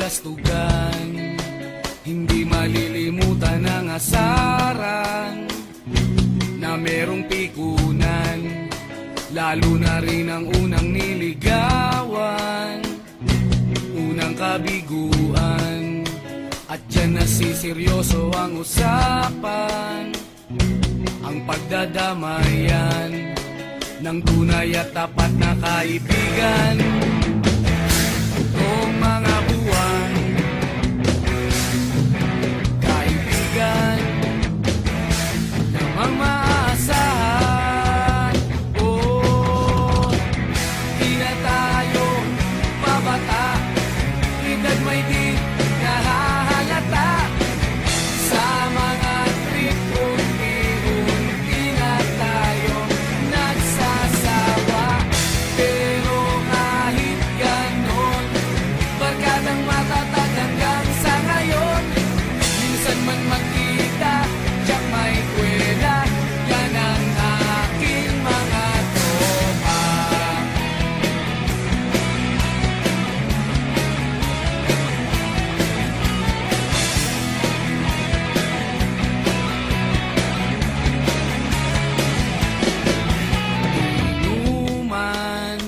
kabalastugan. Hindi malilimutan ang asaran na merong pikunan, lalo na rin ang unang niligawan, unang kabiguan. At dyan nasiseryoso ang usapan, ang pagdadamayan ng tunay at tapat na kaibigan. Noong mga buwan, kaibigan namang maaasahan. Oh, di na tayo babata, edad may di nahahalata. Sa mga trip, unti-unti na tayo nagsasawa. Pero kahit ganon, barkadang matatag hanggang sa ngayon. Minsan man magkita, tiyak may kwela, yan ang aking mga tropa. Inuman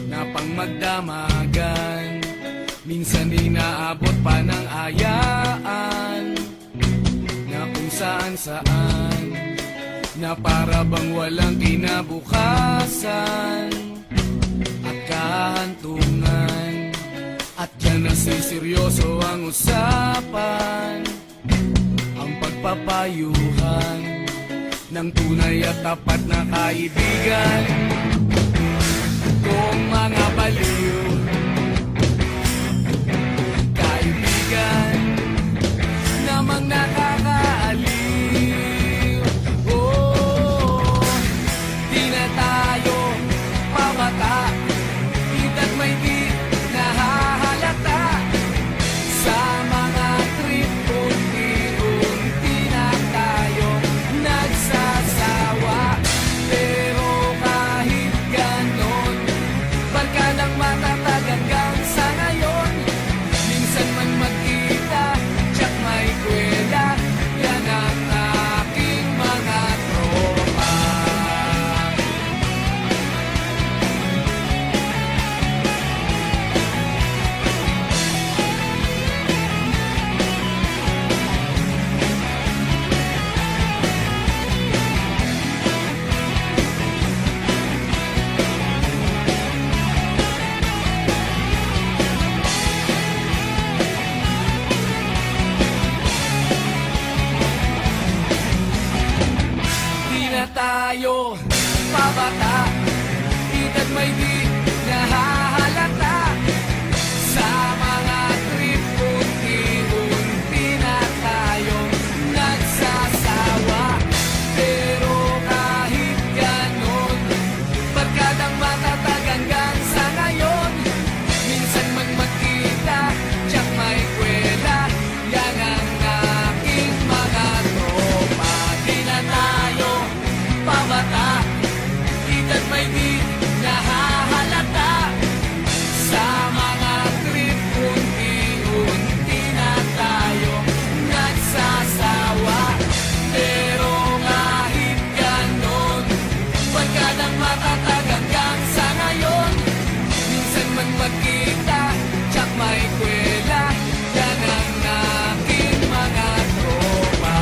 na pang magdamagan, minsan inaabot pa ng ayaan, na kung saan-saan, na para bang walang kinabukasan at kahantungan. At dyan nasiseryoso ang usapan, ang pagpapayuhan ng tunay at tapat na kaibigan. Kung mga baliw, kaibigan namang nakakaaliw. Oh, di na tayo pabata, edad may di nahahalata. Sa mga trip, unti-unti na tayo nagsasawa. Pero kahit ganon, barkadang matatag hanggang sa ngayon. Minsan man magkita, tiyak may kwela, yan ang aking mga tropa. Di na tayo pabata, edad may di nahahalata. Sa mga trip, unti-unti na tayo nagsasawa. Pero kahit ganon, barkadang matatag hanggang sa ngayon. Minsan man magkita, tiyak may kwela, yan ang aking mga tropa. Di na tayo pabata, edad may di nahahalata. Sa mga trip, unti-unti na tayo nagsasawa. Pero kahit ganon, barkadang matatag hanggang sa ngayon. Minsan man magkita, tiyak may kwela, yan ang aking mga tropa.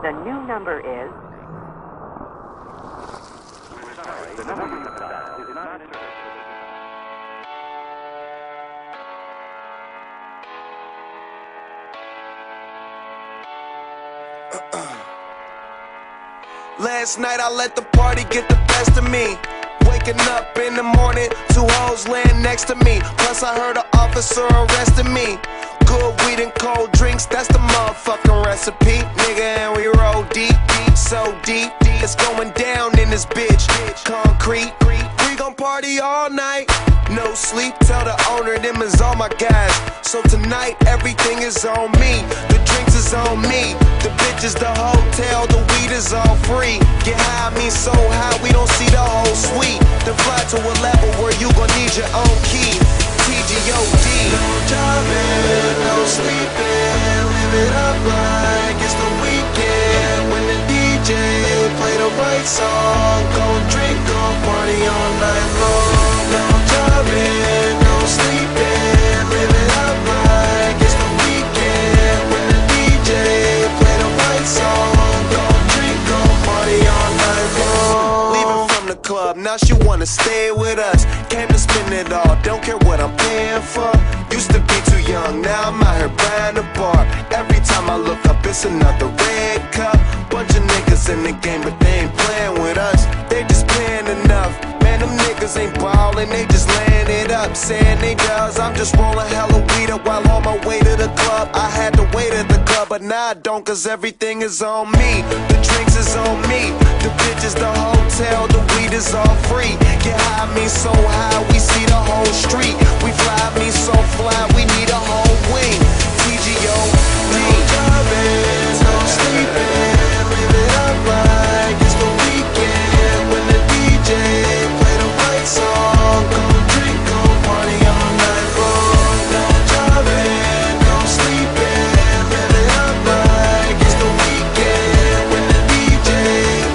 The new number is... The number you have dialed is not in service. Last night I let the party get the best of me. Waking up in the morning, two hoes laying next to me. Plus I heard an officer arresting me. Good weed and cold drinks, that's the motherfucking recipe. Nigga, and we roll deep, deep, so deep, deep. It's going down in this bitch. Concrete, we gon' party all night. No sleep, tell the owner them is all my guys. So tonight everything is on me. The drinks is on me. The bitches, the hotel, the weed is all free. Get high, me so high we don't see the whole suite. Then fly to a level where you gon' need your own key. TGOD. No driving, no sleeping. Live it up like it's the weekend. When the DJ play the right song, go drink, go party all night long. No driving, no sleeping. Live it up like it's the weekend. When the DJ play the right song, go drink, go party all night long. Leaving from the club, now she wanna stay with us. Came to spend it all, don't care what I'm paying for. Used to be too young, now I'm out here buying a bar. Every time I look up, it's another red cup. Bunch of niggas in the game, but they ain't playing with us. They just playing enough. Man, them niggas ain't ballin', they just laying it up. Saying they does, I'm just rolling hella weed up while on my way to the club. I had to wait at the club, but now I don't, cause everything is on me. The drinks is on me. The bitches, the hotel, the weed is all free. Get high, me so high, we see the whole street. We fly, me so fly, we need a whole wing. TGOD. No driving, no sleeping. Live it up like it's the weekend. When the DJ play the right song, go drink, go party all night long. No driving, no sleeping. Live it up like it's the weekend. When the DJ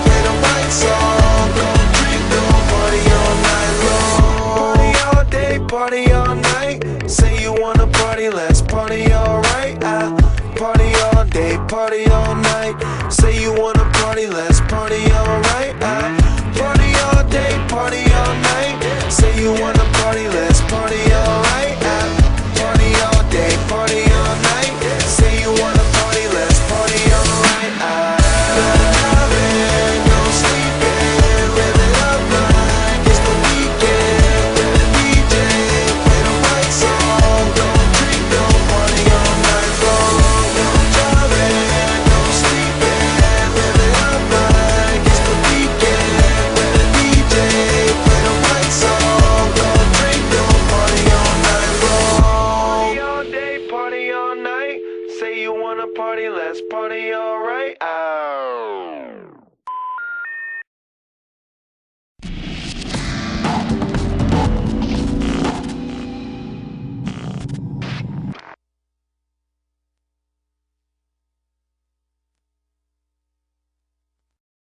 play the right song, go drink, go party all night long. Party all day, party all night. Say you wanna party, let's party alright. Party all day, party all night. Say you wanna party, let's party alright. Party all day, party all night. Say you wanna party, let's party alright. Party all day, party all night. Say you wanna party, let's party alright. No driving, no sleeping. Live it up like it's the weekend. When the DJ play the right song, go drink, go party all night long. No driving, no sleeping. Live it up like it's the weekend. When the DJ play the right song, go drink, go party all night long. Party all day, party all night. Say you wanna party, let's party alright.